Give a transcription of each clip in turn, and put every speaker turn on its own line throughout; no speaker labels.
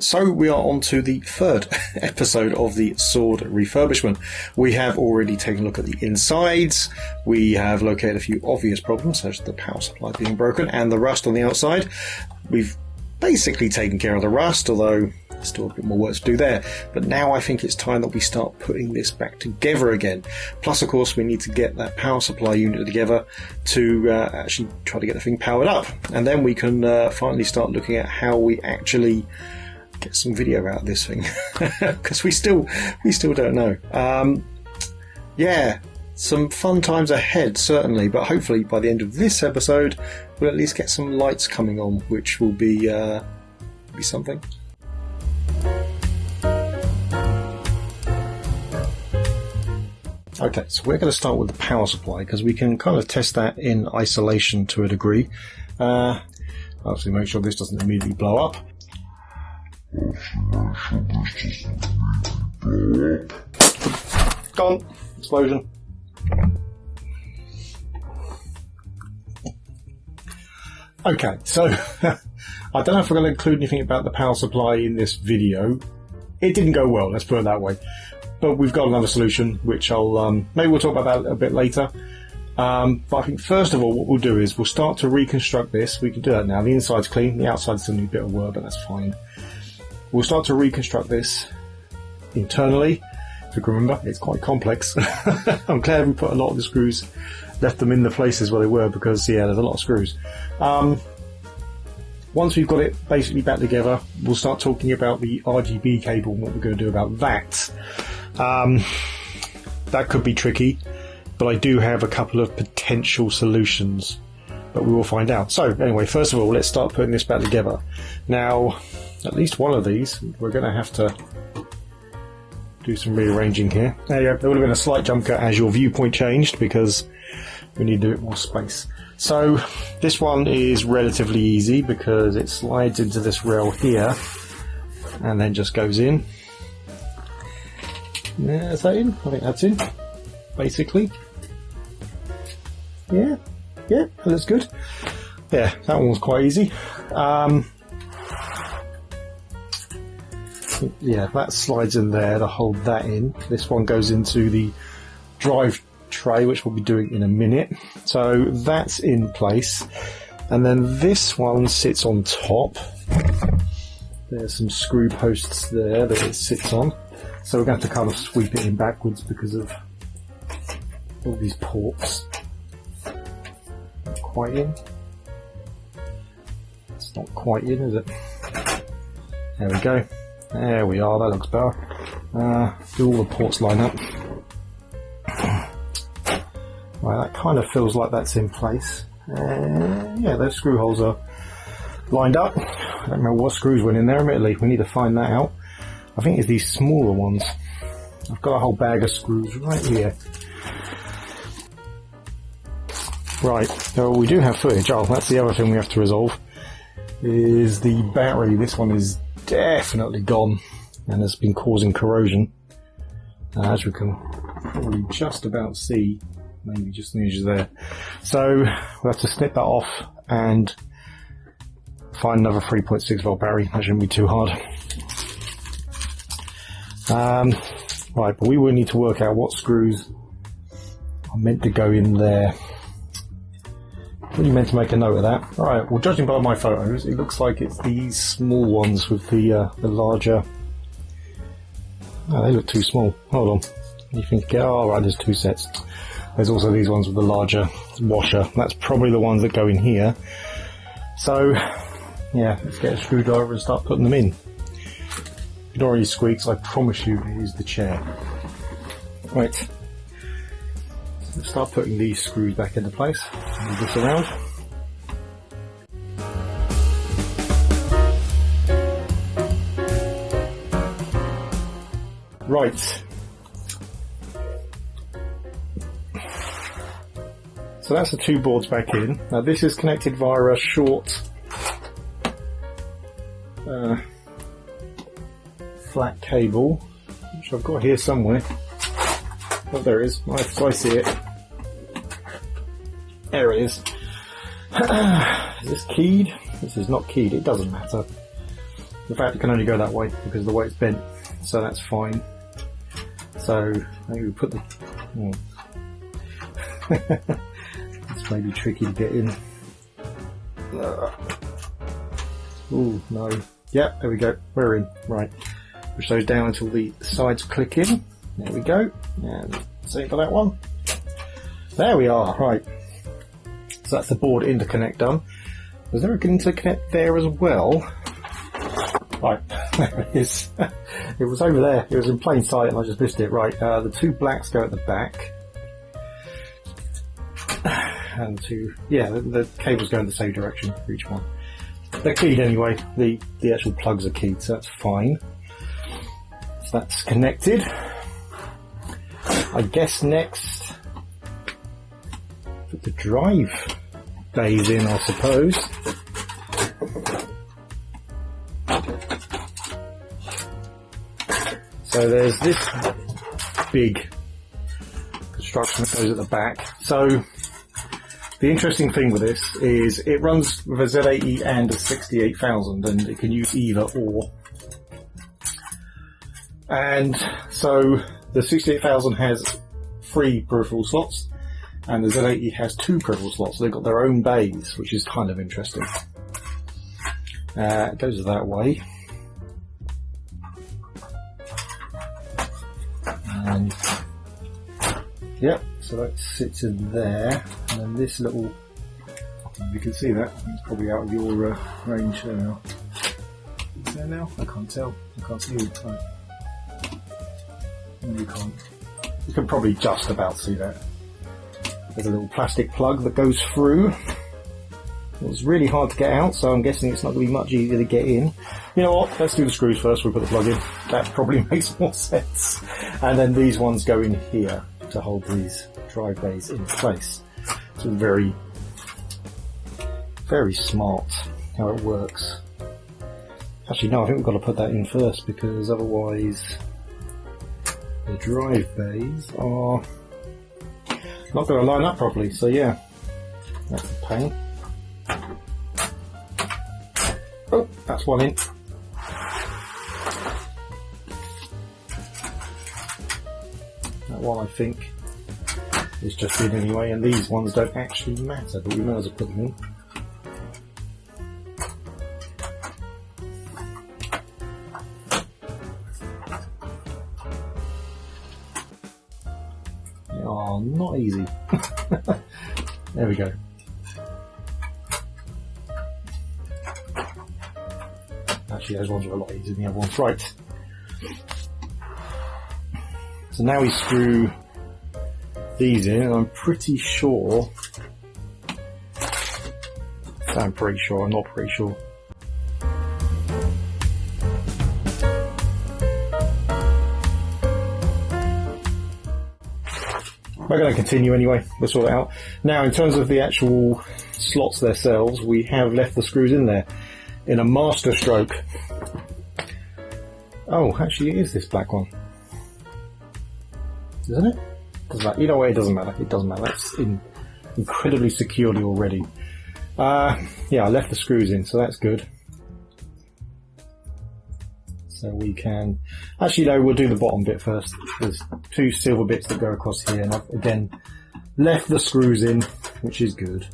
So we are on to the third episode of the sword refurbishment. We have already taken a look at the insides. We have located a few obvious problems, such as the power supply being broken and the rust on the outside. We've basically taken care of the rust, although there's still a bit more work to do there. But now I think it's time that we start putting this back together again. Plus, of course, we need to get that power supply unit together to actually try to get the thing powered up. And then we can finally start looking at how we actually get some video out of this thing, because we still don't know. Yeah, some fun times ahead, certainly, but hopefully by the end of this episode we'll at least get some lights coming on, which will be something. Okay, so we're going to start with the power supply, because we can kind of test that in isolation to a degree. Obviously make sure this doesn't immediately blow up. Gone. Explosion. Okay, so I don't know if we're going to include anything about the power supply in this video. It didn't go well, let's put it that way. But we've got another solution, which I'll maybe we'll talk about that a bit later. But I think first of all, what we'll do is we'll start to reconstruct this. We can do that now. The inside's clean, the outside's still need a bit of work, but that's fine. We'll start to reconstruct this internally. If you can remember, it's quite complex. I'm glad we put a lot of the screws, left them in the places where they were, because yeah, there's a lot of screws. Once we've got it basically back together, we'll start talking about the RGB cable and what we're going to do about that. That could be tricky, but I do have a couple of potential solutions, but we will find out. So anyway, first of all, let's start putting this back together. Now, at least one of these, we're going to have to do some rearranging here. There you go. There would have been a slight jump cut as your viewpoint changed, because we need a bit more space. So this one is relatively easy because it slides into this rail here and then just goes in. Yeah, is that in? I think that's in, basically. Yeah, that looks good. Yeah, that one was quite easy. Yeah, that slides in there to hold that in. This one goes into the drive tray, which we'll be doing in a minute. So that's in place. And then this one sits on top. There's some screw posts there that it sits on. So we're going to have to kind of sweep it in backwards because of all these ports. Not quite in. It's not quite in, is it? There we go. There we are, that looks better. Do all the ports line up. Right, that kind of feels like that's in place. Yeah, those screw holes are lined up. I don't know what screws went in there admittedly. We need to find that out. I think it's these smaller ones. I've got a whole bag of screws right here. Right, so we do have footage. Oh, that's the other thing we have to resolve. Is the battery. This one is definitely gone and has been causing corrosion, as we can probably just about see, maybe just an inch there. So we'll have to snip that off and find another 3.6 volt battery. That shouldn't be too hard. Right, but we will need to work out what screws are meant to go in there. Really meant to make a note of that. Alright, well, judging by my photos, it looks like it's these small ones with the larger... Oh, they look too small. Hold on. You think, oh, right, there's two sets. There's also these ones with the larger washer. That's probably the ones that go in here. So, yeah, let's get a screwdriver and start putting them in. If it already squeaks, I promise you it is the chair. Right. Let's start putting these screws back into place. Move this around. Right. So that's the two boards back in. Now this is connected via a short flat cable, which I've got here somewhere. Oh, there it is. I see it. There it is. Is this keyed? This is not keyed. It doesn't matter. In fact, it can only go that way because of the way it's bent, so that's fine. So I think we put the... It's maybe tricky to get in. Oh no. Yeah, there we go. We're in. Right. Push those down until the sides click in. There we go. And same for that one. There we are. Right. So that's the board interconnect done. Was there an interconnect there as well? Right, there it is. It was over there. It was in plain sight and I just missed it. Right, the two blacks go at the back. And the cables go in the same direction for each one. They're keyed anyway. The actual plugs are keyed, so that's fine. So that's connected. I guess next, put the drive bays in, I suppose. So there's this big construction that goes at the back. So the interesting thing with this is it runs with a Z80 and a 68,000, and it can use either or. And so the 68,000 has 3 peripheral slots, and the Z80 has 2 peripheral slots. So they've got their own bays, which is kind of interesting. It goes that way. And yep, so that sits in there, and then this little, you can see that, it's probably out of your range there now. Is there now? I can't tell, I can't see it. Right. No, you can't. You can probably just about see that. There's a little plastic plug that goes through. It's really hard to get out, so I'm guessing it's not going to be much easier to get in. You know what, let's do the screws first, we'll put the plug in. That probably makes more sense. And then these ones go in here to hold these drive bays in place. It's very, very smart how it works. Actually no, I think we've got to put that in first because otherwise the drive bays are not going to line up properly, so yeah, that's a pain. Oh, that's one in. That one I think is just in anyway, and these ones don't actually matter, but we might as well put them in. They are not easy. There we go. Actually, those ones are a lot easier than the other ones. Right. So now we screw these in, and I'm pretty sure. I'm pretty sure, I'm not pretty sure. We're going to continue anyway, we'll sort it out. Now, in terms of the actual slots themselves, we have left the screws in there in a master stroke. Oh, actually it is this black one. Isn't it? Doesn't matter. You know what, it doesn't matter. It doesn't matter. That's incredibly securely already. Yeah, I left the screws in, so that's good. So we can... Actually, no, we'll do the bottom bit first. There's 2 silver bits that go across here, and I've, again, left the screws in, which is good.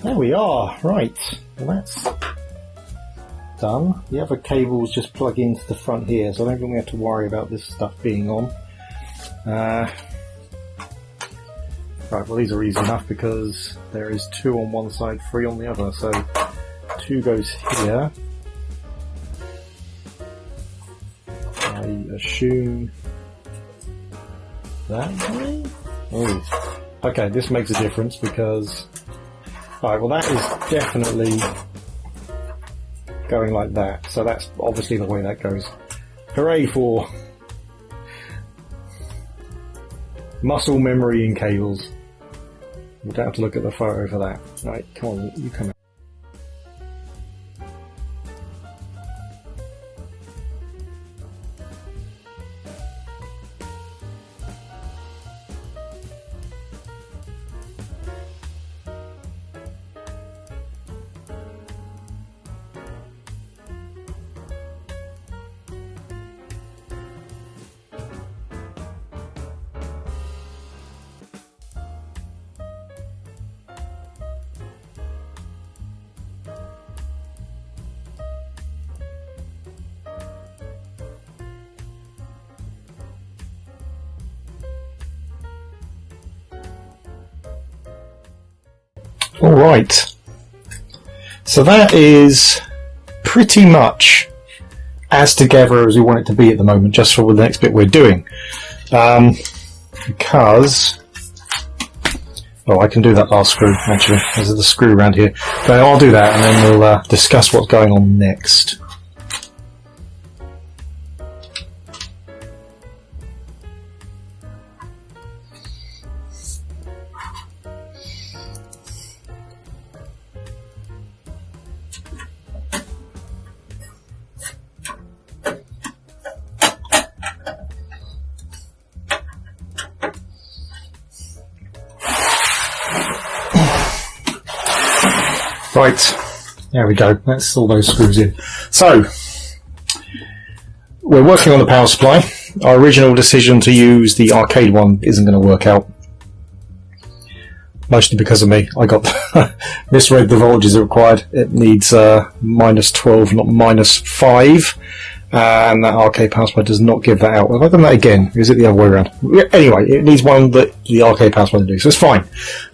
There we are, right, well that's done. The other cables just plug into the front here, so I don't think we have to worry about this stuff being on. Right, well these are easy enough because there is 2 on one side, 3 on the other, so 2 goes here. I assume that way? Oh, okay, this makes a difference because... Alright, well that is definitely going like that, so that's obviously the way that goes. Hooray for muscle memory in cables. We don't have to look at the photo for that. Right, come on, you come out. Alright, so that is pretty much as together as we want it to be at the moment, just for the next bit we're doing. Because, oh, I can do that last screw, actually. There's the screw around here. But I'll do that and then we'll discuss what's going on next. Right, there we go. That's all those screws in. So, we're working on the power supply. Our original decision to use the arcade one isn't going to work out. Mostly because of me. I got misread the voltages required. It needs -12, not -5. And that arcade power supply does not give that out. Have I done that again? Is it the other way around? Anyway, it needs one that the arcade power supply do, so it's fine.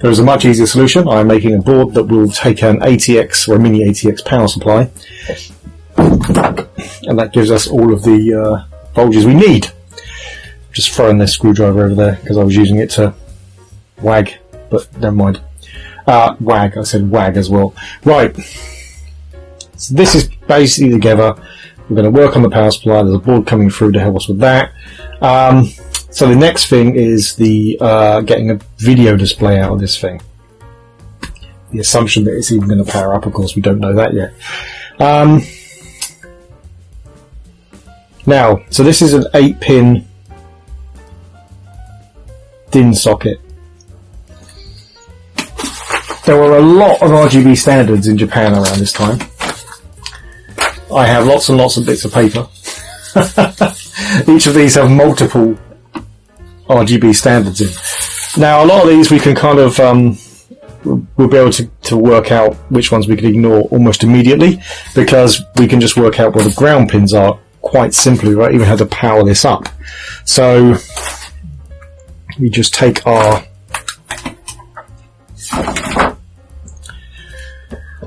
There is a much easier solution. I'm making a board that will take an ATX or a mini ATX power supply, and that gives us all of the voltages we need. Just throwing this screwdriver over there because I was using it to wag, but never mind. Wag, I said wag as well. Right, so this is basically together. We're going to work on the power supply. There's a board coming through to help us with that. So the next thing is the getting a video display out of this thing. The assumption that it's even going to power up, of course, we don't know that yet. Now, so this is an 8-pin DIN socket. There were a lot of RGB standards in Japan around this time. I have lots and lots of bits of paper. Each of these have multiple RGB standards in. Now, a lot of these we can kind of we'll be able to work out which ones we can ignore almost immediately, because we can just work out where the ground pins are quite simply, right? Even how to power this up. So we just take our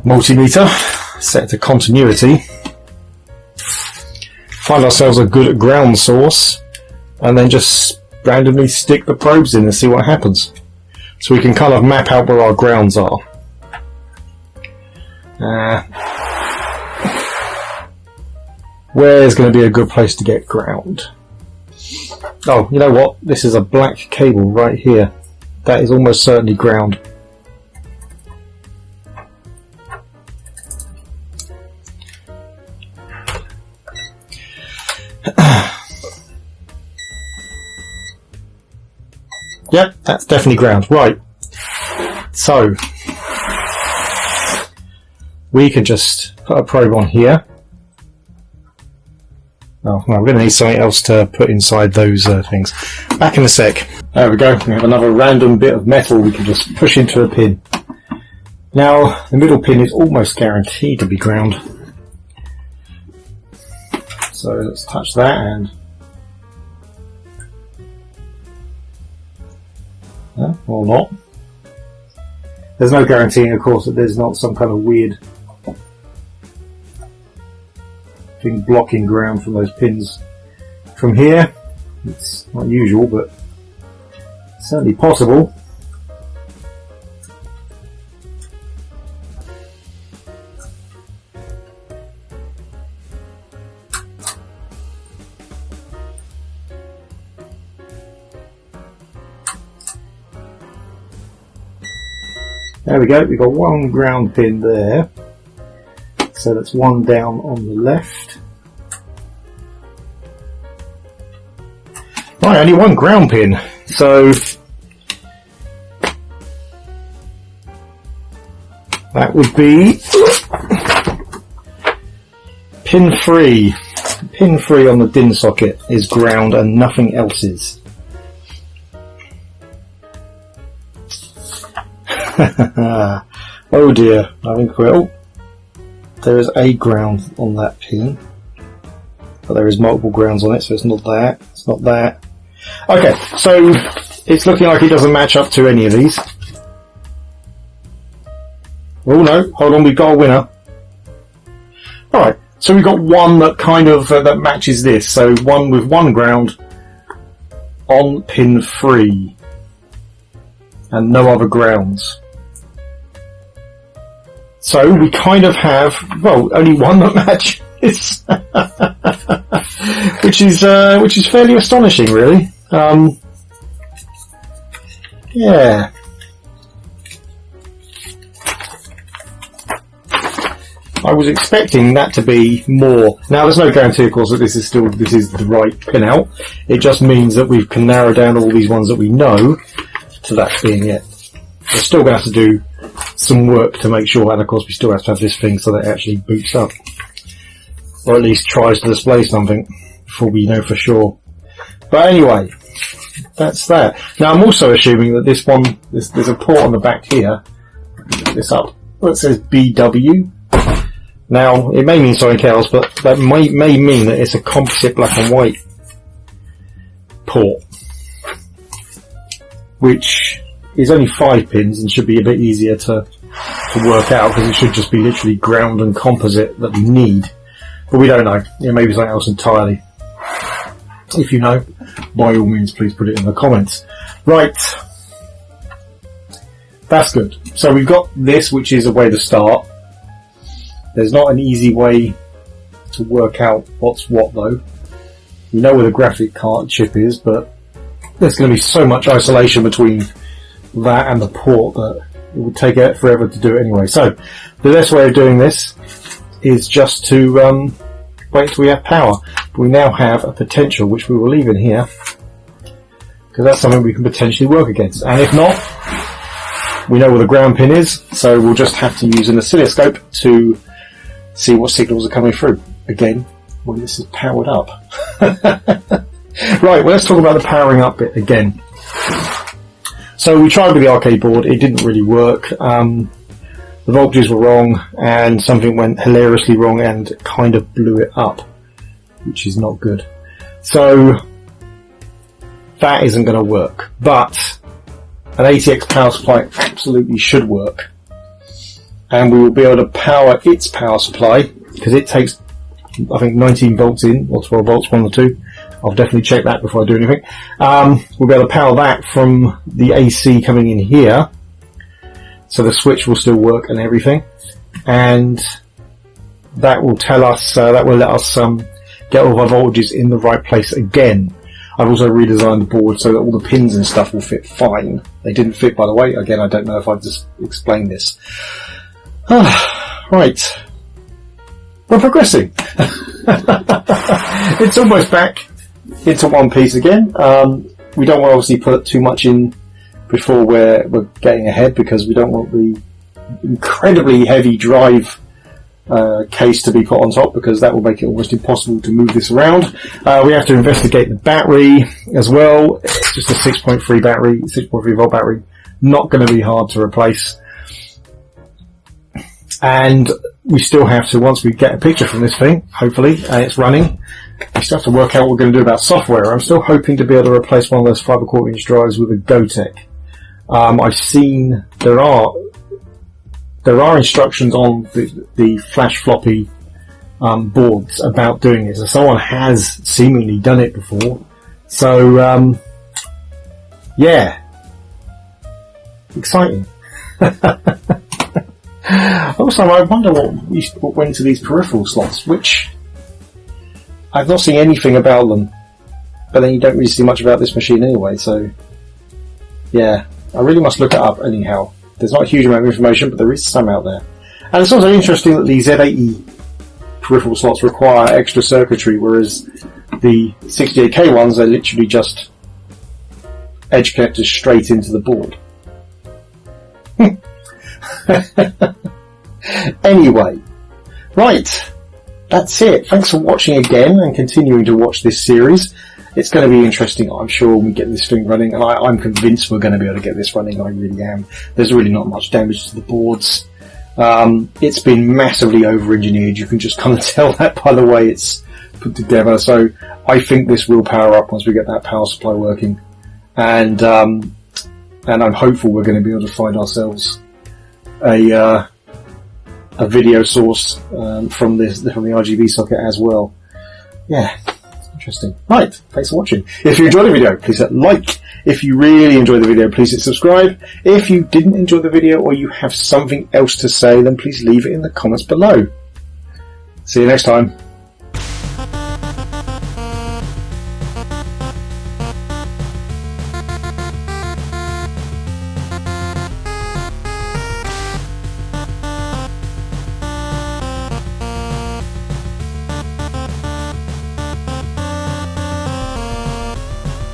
multimeter, set it to continuity, find ourselves a good ground source, and then just randomly stick the probes in and see what happens. So we can kind of map out where our grounds are. Where's going to be a good place to get ground? Oh, you know what? This is a black cable right here. That is almost certainly ground. Yep, that's definitely ground. Right. So we can just put a probe on here. Oh, no, we're going to need something else to put inside those things. Back in a sec. There we go. We have another random bit of metal we can just push into a pin. Now, the middle pin is almost guaranteed to be ground. So let's touch that and... or not. There's no guaranteeing, of course, that there's not some kind of weird thing blocking ground from those pins from here. It's not usual, but certainly possible. There we go, we've got one ground pin there, so that's one down on the left. Right, only one ground pin, so that would be pin 3. Pin 3 on the DIN socket is ground and nothing else is. Oh dear, I think there is a ground on that pin, but there is multiple grounds on it, so it's not that, it's not that. Okay, so it's looking like it doesn't match up to any of these. Oh no, hold on, we've got a winner. Alright, so we've got one that kind of that matches this. So one with one ground on pin 3 and no other grounds. So we kind of have, well, only one that matches, which is fairly astonishing, really. Yeah. I was expecting that to be more. Now, there's no guarantee, of course, that this is the right pin out. It just means that we can narrow down all these ones that we know to that being it. We're still going to have to do some work to make sure, and of course we still have to have this thing so that it actually boots up. Or at least tries to display something before we know for sure. But anyway, that's that. Now, I'm also assuming that this one, there's a port on the back here. Get this up. Well, it says BW. Now, it may mean something else, but that may mean that it's a composite black and white port, which is only 5 pins and should be a bit easier to work out, because it should just be literally ground and composite that we need. But we don't know. It may be something else entirely. If you know, by all means, please put it in the comments. Right. That's good. So we've got this, which is a way to start. There's not an easy way to work out what's what, though. You know where the graphic card chip is, but there's going to be so much isolation between that and the port that it would take it forever to do it anyway. So the best way of doing this is just to wait until we have power. But we now have a potential, which we will leave in here, because that's something we can potentially work against. And if not, we know where the ground pin is, so we'll just have to use an oscilloscope to see what signals are coming through. Again, when this is powered up. Right, well, let's talk about the powering up bit again. So we tried with the arcade board, it didn't really work. The voltages were wrong, and something went hilariously wrong and kind of blew it up, which is not good. So that isn't going to work, but an ATX power supply absolutely should work. And we will be able to power its power supply, because it takes, I think, 19 volts in, or 12 volts, one or two. I'll definitely check that before I do anything. We'll be able to power that from the AC coming in here, so the switch will still work and everything. And that will tell us, that will let us get all of our voltages in the right place again. I've also redesigned the board so that all the pins and stuff will fit fine. They didn't fit, by the way. Again, I don't know if I've just explained this. Right. We're progressing. It's almost back into one piece again. We don't want to obviously put too much in before we're getting ahead, because we don't want the incredibly heavy drive case to be put on top, because that will make it almost impossible to move this around. We have to investigate the battery as well. It's just a 6.3 battery, 6.3 volt battery. Not going to be hard to replace. And we still have to, once we get a picture from this thing, hopefully, and it's running, we still have to work out what we're going to do about software. I'm still hoping to be able to replace one of those 5¼ inch drives with a Gotek. I've seen there are instructions on the flash floppy boards about doing it. So someone has seemingly done it before. So yeah, exciting. Also, I wonder what went to these peripheral slots, which I've not seen anything about them. But then you don't really see much about this machine anyway, so yeah, I really must look it up anyhow. There's not a huge amount of information, but there is some out there. And it's also interesting that the Z80 peripheral slots require extra circuitry, whereas the 68K ones are literally just edge connectors straight into the board. Anyway, right, that's it. Thanks for watching again and continuing to watch this series. It's going to be interesting, I'm sure, when we get this thing running, and I'm convinced we're going to be able to get this running. I really am. There's really not much damage to the boards. It's been massively over-engineered. You can just kind of tell that by the way it's put together. So I think this will power up once we get that power supply working, and I'm hopeful we're going to be able to find ourselves a a video source from the RGB socket as well. Yeah, interesting. Right, thanks for watching. If you enjoyed the video, please hit like. If you really enjoyed the video, please hit subscribe. If you didn't enjoy the video or you have something else to say, then please leave it in the comments below. See you next time.